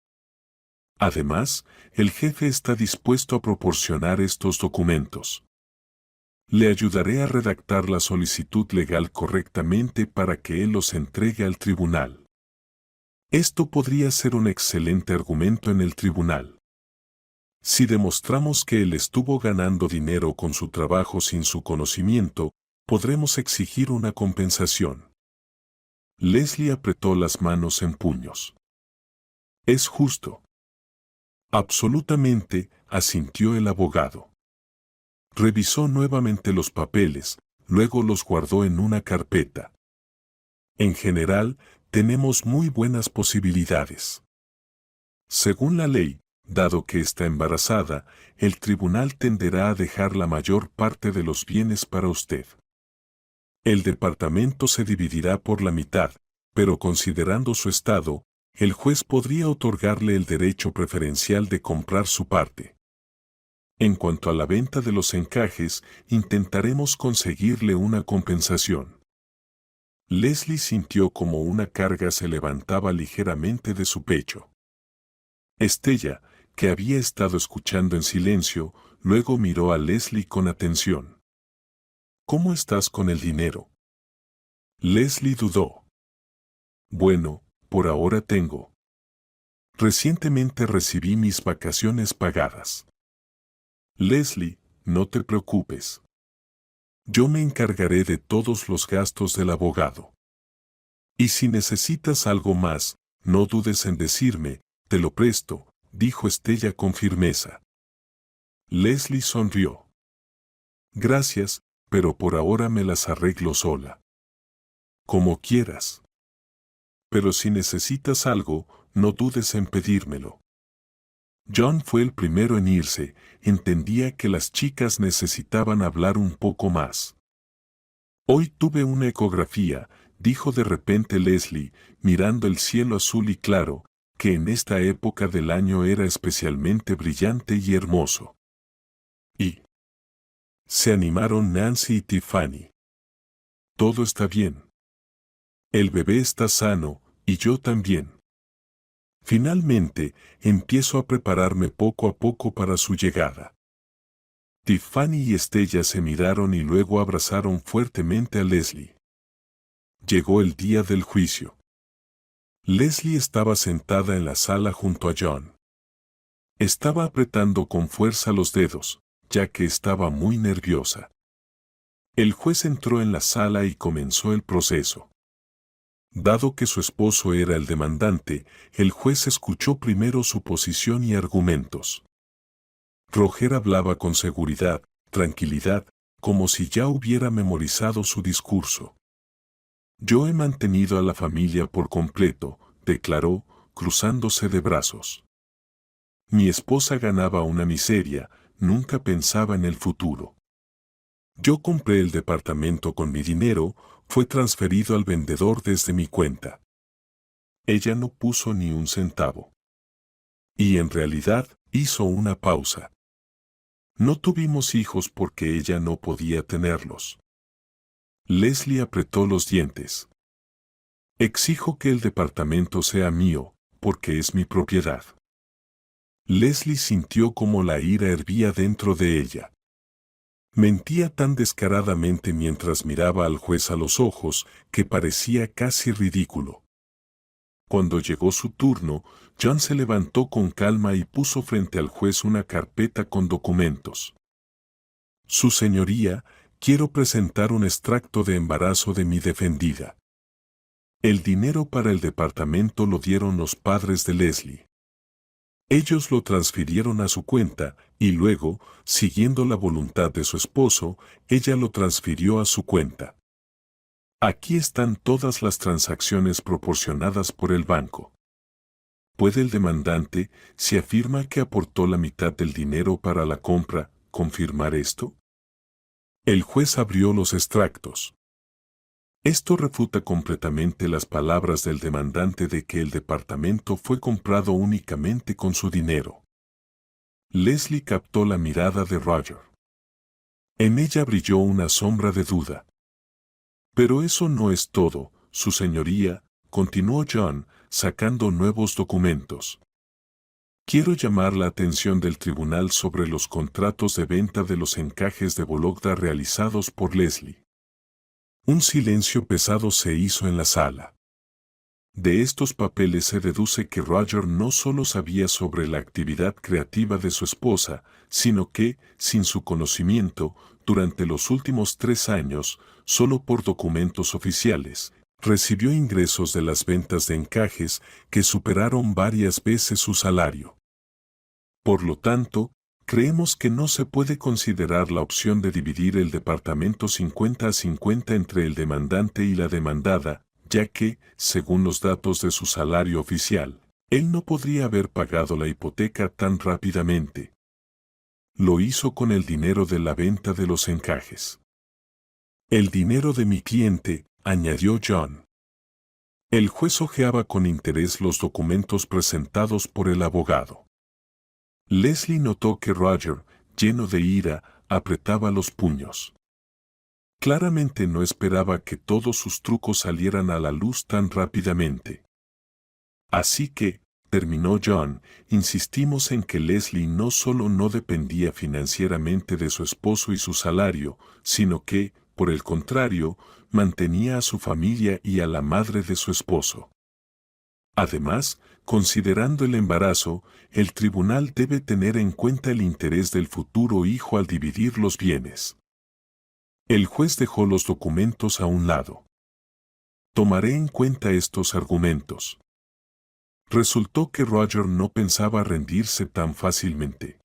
Además, el jefe está dispuesto a proporcionar estos documentos. Le ayudaré a redactar la solicitud legal correctamente para que él los entregue al tribunal. Esto podría ser un excelente argumento en el tribunal. Si demostramos que él estuvo ganando dinero con su trabajo sin su conocimiento, podremos exigir una compensación. Leslie apretó las manos en puños. Es justo. Absolutamente, asintió el abogado. Revisó nuevamente los papeles, luego los guardó en una carpeta. En general, tenemos muy buenas posibilidades. Según la ley, dado que está embarazada, el tribunal tenderá a dejar la mayor parte de los bienes para usted. El departamento se dividirá por la mitad, pero considerando su estado, el juez podría otorgarle el derecho preferencial de comprar su parte. En cuanto a la venta de los encajes, intentaremos conseguirle una compensación. Leslie sintió como una carga se levantaba ligeramente de su pecho. Estella, que había estado escuchando en silencio, luego miró a Leslie con atención. ¿Cómo estás con el dinero? Leslie dudó. Bueno, por ahora tengo. Recientemente recibí mis vacaciones pagadas. Leslie, no te preocupes. Yo me encargaré de todos los gastos del abogado. Y si necesitas algo más, no dudes en decirme, te lo presto, dijo Estella con firmeza. Leslie sonrió. Gracias, pero por ahora me las arreglo sola. Como quieras. Pero si necesitas algo, no dudes en pedírmelo. John fue el primero en irse, entendía que las chicas necesitaban hablar un poco más. Hoy tuve una ecografía, dijo de repente Leslie, mirando el cielo azul y claro, que en esta época del año era especialmente brillante y hermoso. Y se animaron Nancy y Tiffany. Todo está bien. El bebé está sano, y yo también. Finalmente, empiezo a prepararme poco a poco para su llegada. Tiffany y Estella se miraron y luego abrazaron fuertemente a Leslie. Llegó el día del juicio. Leslie estaba sentada en la sala junto a John. Estaba apretando con fuerza los dedos, ya que estaba muy nerviosa. El juez entró en la sala y comenzó el proceso. Dado que su esposo era el demandante, el juez escuchó primero su posición y argumentos. Roger hablaba con seguridad, tranquilidad, como si ya hubiera memorizado su discurso. Yo he mantenido a la familia por completo, declaró, cruzándose de brazos. Mi esposa ganaba una miseria, nunca pensaba en el futuro. Yo compré el departamento con mi dinero, fue transferido al vendedor desde mi cuenta. Ella no puso ni un centavo. Y en realidad, hizo una pausa. No tuvimos hijos porque ella no podía tenerlos. Leslie apretó los dientes. Exijo que el departamento sea mío, porque es mi propiedad. Leslie sintió como la ira hervía dentro de ella. Mentía tan descaradamente mientras miraba al juez a los ojos que parecía casi ridículo. Cuando llegó su turno, John se levantó con calma y puso frente al juez una carpeta con documentos. Su señoría, quiero presentar un extracto de embarazo de mi defendida. El dinero para el departamento lo dieron los padres de Leslie. Ellos lo transfirieron a su cuenta, y luego, siguiendo la voluntad de su esposo, ella lo transfirió a su cuenta. Aquí están todas las transacciones proporcionadas por el banco. ¿Puede el demandante, si afirma que aportó la mitad del dinero para la compra, confirmar esto? El juez abrió los extractos. Esto refuta completamente las palabras del demandante de que el departamento fue comprado únicamente con su dinero. Leslie captó la mirada de Roger. En ella brilló una sombra de duda. Pero eso no es todo, su señoría, continuó John, sacando nuevos documentos. Quiero llamar la atención del tribunal sobre los contratos de venta de los encajes de Vologda realizados por Leslie. Un silencio pesado se hizo en la sala. De estos papeles se deduce que Roger no solo sabía sobre la actividad creativa de su esposa, sino que, sin su conocimiento, durante los últimos 3 años, solo por documentos oficiales, recibió ingresos de las ventas de encajes que superaron varias veces su salario. Por lo tanto, creemos que no se puede considerar la opción de dividir el departamento 50-50 entre el demandante y la demandada, ya que, según los datos de su salario oficial, él no podría haber pagado la hipoteca tan rápidamente. Lo hizo con el dinero de la venta de los encajes. El dinero de mi cliente, añadió John. El juez hojeaba con interés los documentos presentados por el abogado. Leslie notó que Roger, lleno de ira, apretaba los puños. Claramente no esperaba que todos sus trucos salieran a la luz tan rápidamente. Así que, terminó John, insistimos en que Leslie no solo no dependía financieramente de su esposo y su salario, sino que, por el contrario, mantenía a su familia y a la madre de su esposo. Además, considerando el embarazo, el tribunal debe tener en cuenta el interés del futuro hijo al dividir los bienes. El juez dejó los documentos a un lado. Tomaré en cuenta estos argumentos. Resultó que Roger no pensaba rendirse tan fácilmente.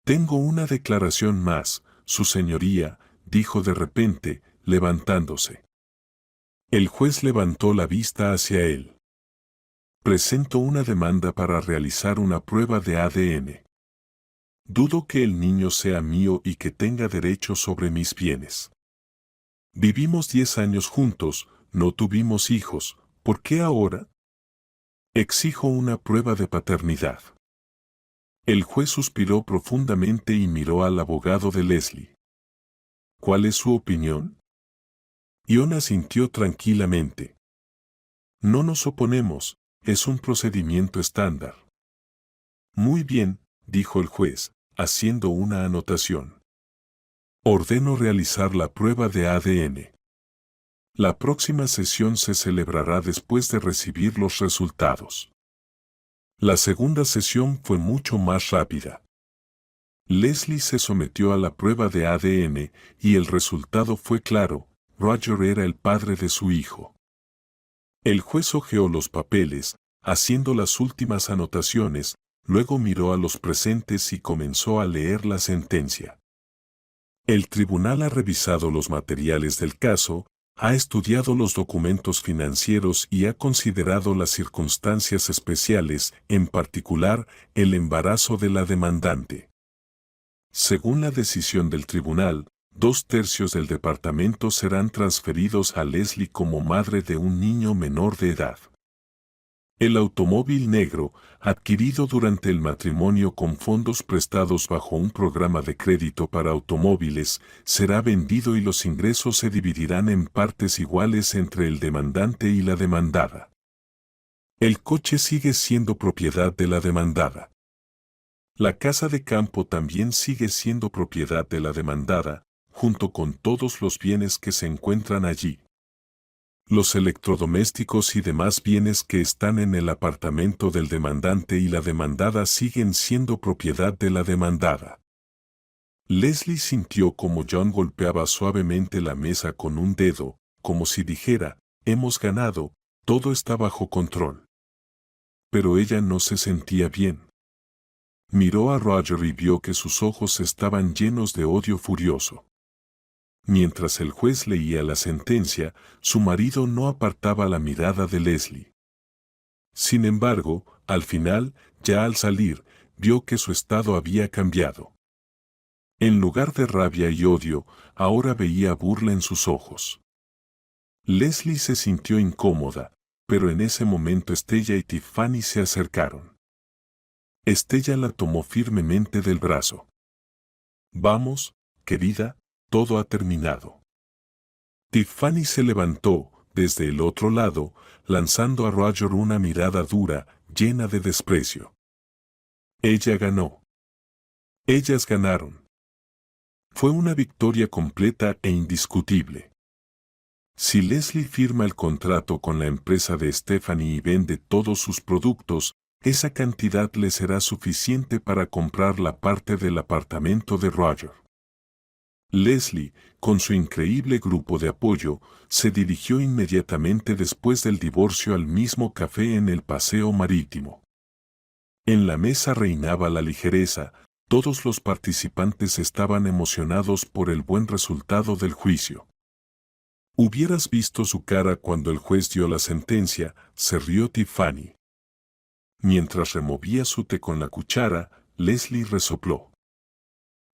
Tengo una declaración más, su señoría, dijo de repente, levantándose. El juez levantó la vista hacia él. Presento una demanda para realizar una prueba de ADN. Dudo que el niño sea mío y que tenga derecho sobre mis bienes. Vivimos 10 años juntos, no tuvimos hijos, ¿por qué ahora? Exijo una prueba de paternidad. El juez suspiró profundamente y miró al abogado de Leslie. ¿Cuál es su opinión? Ion asintió tranquilamente. No nos oponemos, es un procedimiento estándar. Muy bien, dijo el juez, haciendo una anotación. Ordeno realizar la prueba de ADN. La próxima sesión se celebrará después de recibir los resultados. La segunda sesión fue mucho más rápida. Leslie se sometió a la prueba de ADN y el resultado fue claro, Roger era el padre de su hijo. El juez hojeó los papeles, haciendo las últimas anotaciones, luego miró a los presentes y comenzó a leer la sentencia. El tribunal ha revisado los materiales del caso, ha estudiado los documentos financieros y ha considerado las circunstancias especiales, en particular, el embarazo de la demandante. Según la decisión del tribunal, 2/3 del departamento serán transferidos a Leslie como madre de un niño menor de edad. El automóvil negro, adquirido durante el matrimonio con fondos prestados bajo un programa de crédito para automóviles, será vendido y los ingresos se dividirán en partes iguales entre el demandante y la demandada. El coche sigue siendo propiedad de la demandada. La casa de campo también sigue siendo propiedad de la demandada, junto con todos los bienes que se encuentran allí. Los electrodomésticos y demás bienes que están en el apartamento del demandante y la demandada siguen siendo propiedad de la demandada. Leslie sintió como John golpeaba suavemente la mesa con un dedo, como si dijera, hemos ganado, todo está bajo control. Pero ella no se sentía bien. Miró a Roger y vio que sus ojos estaban llenos de odio furioso. Mientras el juez leía la sentencia, su marido no apartaba la mirada de Leslie. Sin embargo, al final, ya al salir, vio que su estado había cambiado. En lugar de rabia y odio, ahora veía burla en sus ojos. Leslie se sintió incómoda, pero en ese momento Estella y Tiffany se acercaron. Estella la tomó firmemente del brazo. Vamos, querida, todo ha terminado. Tiffany se levantó, desde el otro lado, lanzando a Roger una mirada dura, llena de desprecio. Ella ganó. Ellas ganaron. Fue una victoria completa e indiscutible. Si Leslie firma el contrato con la empresa de Stephanie y vende todos sus productos, esa cantidad le será suficiente para comprar la parte del apartamento de Roger. Leslie, con su increíble grupo de apoyo, se dirigió inmediatamente después del divorcio al mismo café en el Paseo Marítimo. En la mesa reinaba la ligereza, todos los participantes estaban emocionados por el buen resultado del juicio. Hubieras visto su cara cuando el juez dio la sentencia, se rió Tiffany. Mientras removía su té con la cuchara, Leslie resopló.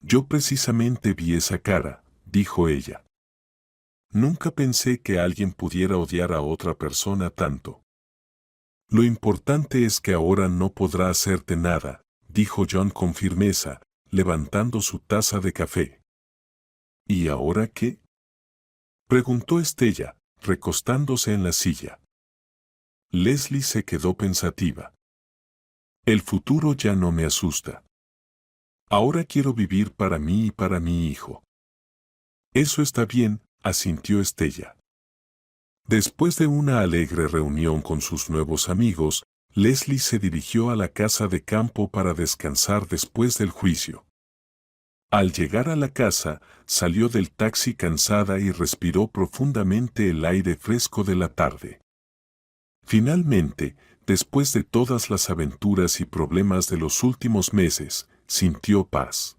Yo precisamente vi esa cara, dijo ella. Nunca pensé que alguien pudiera odiar a otra persona tanto. Lo importante es que ahora no podrá hacerte nada, dijo John con firmeza, levantando su taza de café. ¿Y ahora qué? Preguntó Estella, recostándose en la silla. Leslie se quedó pensativa. El futuro ya no me asusta. Ahora quiero vivir para mí y para mi hijo. Eso está bien, asintió Estella. Después de una alegre reunión con sus nuevos amigos, Leslie se dirigió a la casa de campo para descansar después del juicio. Al llegar a la casa, salió del taxi cansada y respiró profundamente el aire fresco de la tarde. Finalmente, después de todas las aventuras y problemas de los últimos meses, sintió paz.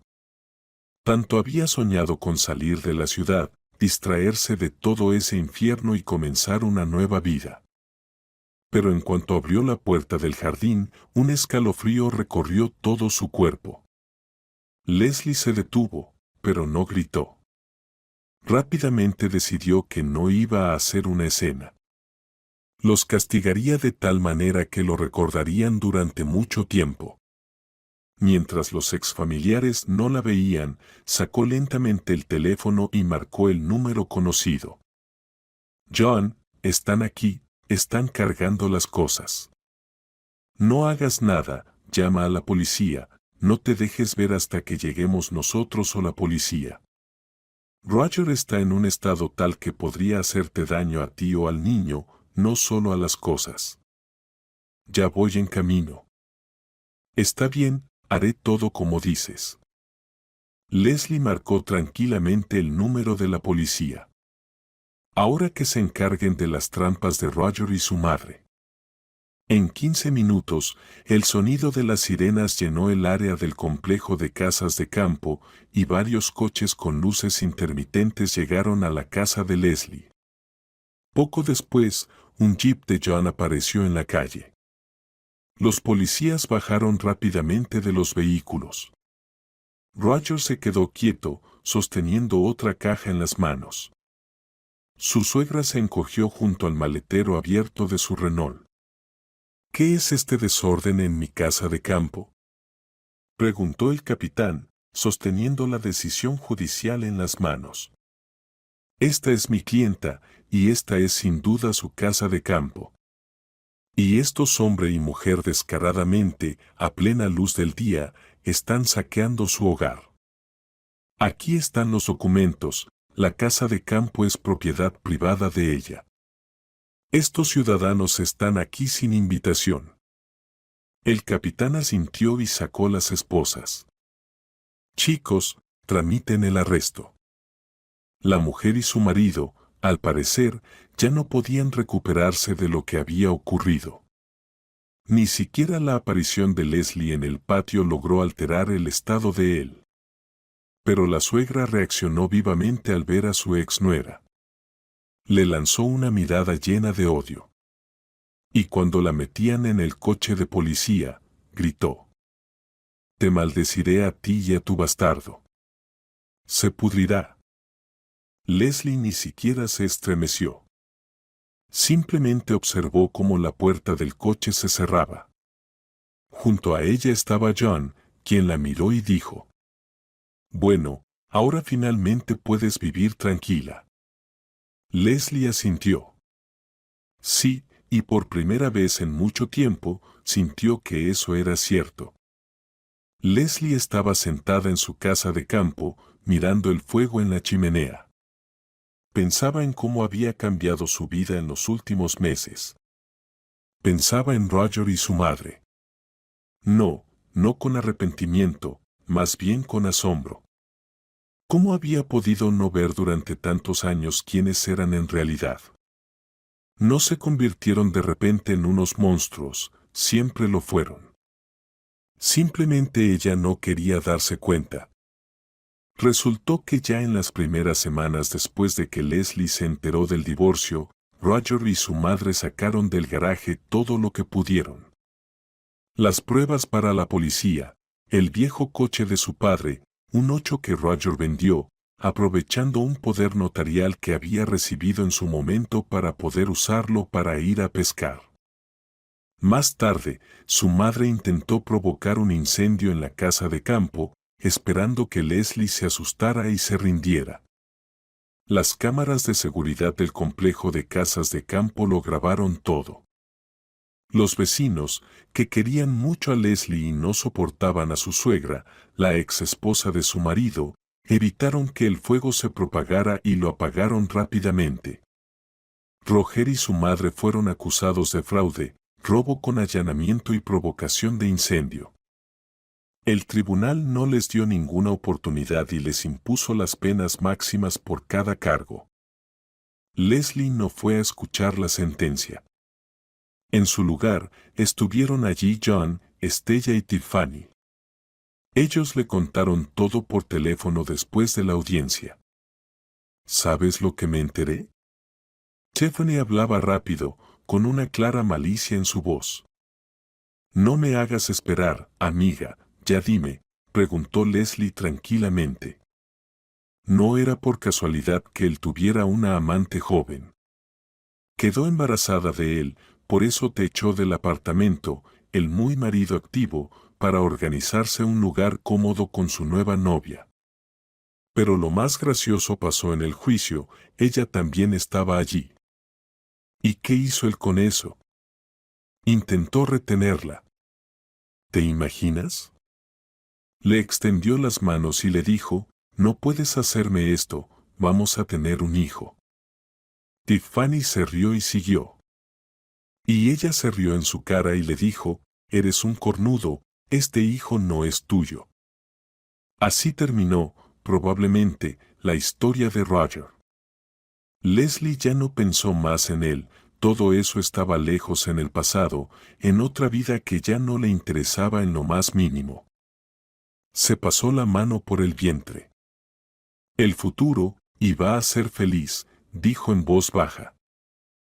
Tanto había soñado con salir de la ciudad, distraerse de todo ese infierno y comenzar una nueva vida. Pero en cuanto abrió la puerta del jardín, un escalofrío recorrió todo su cuerpo. Leslie se detuvo, pero no gritó. Rápidamente decidió que no iba a hacer una escena. Los castigaría de tal manera que lo recordarían durante mucho tiempo. Mientras los exfamiliares no la veían, sacó lentamente el teléfono y marcó el número conocido. John, están aquí, están cargando las cosas. No hagas nada, llama a la policía, no te dejes ver hasta que lleguemos nosotros o la policía. Roger está en un estado tal que podría hacerte daño a ti o al niño, no solo a las cosas. Ya voy en camino. Está bien, haré todo como dices. Leslie marcó tranquilamente el número de la policía. Ahora que se encarguen de las trampas de Roger y su madre. En 15 minutos, el sonido de las sirenas llenó el área del complejo de casas de campo y varios coches con luces intermitentes llegaron a la casa de Leslie. Poco después, un jeep de John apareció en la calle. Los policías bajaron rápidamente de los vehículos. Roger se quedó quieto, sosteniendo otra caja en las manos. Su suegra se encogió junto al maletero abierto de su Renault. ¿Qué es este desorden en mi casa de campo?, preguntó el capitán, sosteniendo la decisión judicial en las manos. Esta es mi clienta, y esta es sin duda su casa de campo. Y estos hombre y mujer descaradamente, a plena luz del día, están saqueando su hogar. Aquí están los documentos, la casa de campo es propiedad privada de ella. Estos ciudadanos están aquí sin invitación. El capitán asintió y sacó las esposas. Chicos, tramiten el arresto. La mujer y su marido, al parecer, ya no podían recuperarse de lo que había ocurrido. Ni siquiera la aparición de Leslie en el patio logró alterar el estado de él. Pero la suegra reaccionó vivamente al ver a su exnuera. Le lanzó una mirada llena de odio. Y cuando la metían en el coche de policía, gritó: «Te maldeciré a ti y a tu bastardo. Se pudrirá». Leslie ni siquiera se estremeció. Simplemente observó cómo la puerta del coche se cerraba. Junto a ella estaba John, quien la miró y dijo: «Bueno, ahora finalmente puedes vivir tranquila». Leslie asintió. Sí, y por primera vez en mucho tiempo, sintió que eso era cierto. Leslie estaba sentada en su casa de campo, mirando el fuego en la chimenea. Pensaba en cómo había cambiado su vida en los últimos meses. Pensaba en Roger y su madre. No con arrepentimiento, más bien con asombro. ¿Cómo había podido no ver durante tantos años quiénes eran en realidad? No se convirtieron de repente en unos monstruos, siempre lo fueron. Simplemente ella no quería darse cuenta. Resultó que ya en las primeras semanas después de que Leslie se enteró del divorcio, Roger y su madre sacaron del garaje todo lo que pudieron. Las pruebas para la policía, el viejo coche de su padre, un 8 que Roger vendió, aprovechando un poder notarial que había recibido en su momento para poder usarlo para ir a pescar. Más tarde, su madre intentó provocar un incendio en la casa de campo, esperando que Leslie se asustara y se rindiera. Las cámaras de seguridad del complejo de casas de campo lo grabaron todo. Los vecinos, que querían mucho a Leslie y no soportaban a su suegra, la ex esposa de su marido, evitaron que el fuego se propagara y lo apagaron rápidamente. Roger y su madre fueron acusados de fraude, robo con allanamiento y provocación de incendio. El tribunal no les dio ninguna oportunidad y les impuso las penas máximas por cada cargo. Leslie no fue a escuchar la sentencia. En su lugar, estuvieron allí John, Estella y Tiffany. Ellos le contaron todo por teléfono después de la audiencia. ¿Sabes lo que me enteré? Tiffany hablaba rápido, con una clara malicia en su voz. No me hagas esperar, amiga, ya dime, preguntó Leslie tranquilamente. No era por casualidad que él tuviera una amante joven. Quedó embarazada de él, por eso te echó del apartamento, el muy marido activo, para organizarse un lugar cómodo con su nueva novia. Pero lo más gracioso pasó en el juicio, ella también estaba allí. ¿Y qué hizo él con eso? Intentó retenerla. ¿Te imaginas? Le extendió las manos y le dijo, no puedes hacerme esto, vamos a tener un hijo. Tiffany se rió y siguió. Y ella se rió en su cara y le dijo, eres un cornudo, este hijo no es tuyo. Así terminó, probablemente, la historia de Roger. Leslie ya no pensó más en él, todo eso estaba lejos en el pasado, en otra vida que ya no le interesaba en lo más mínimo. Se pasó la mano por el vientre. El futuro, y va a ser feliz, dijo en voz baja.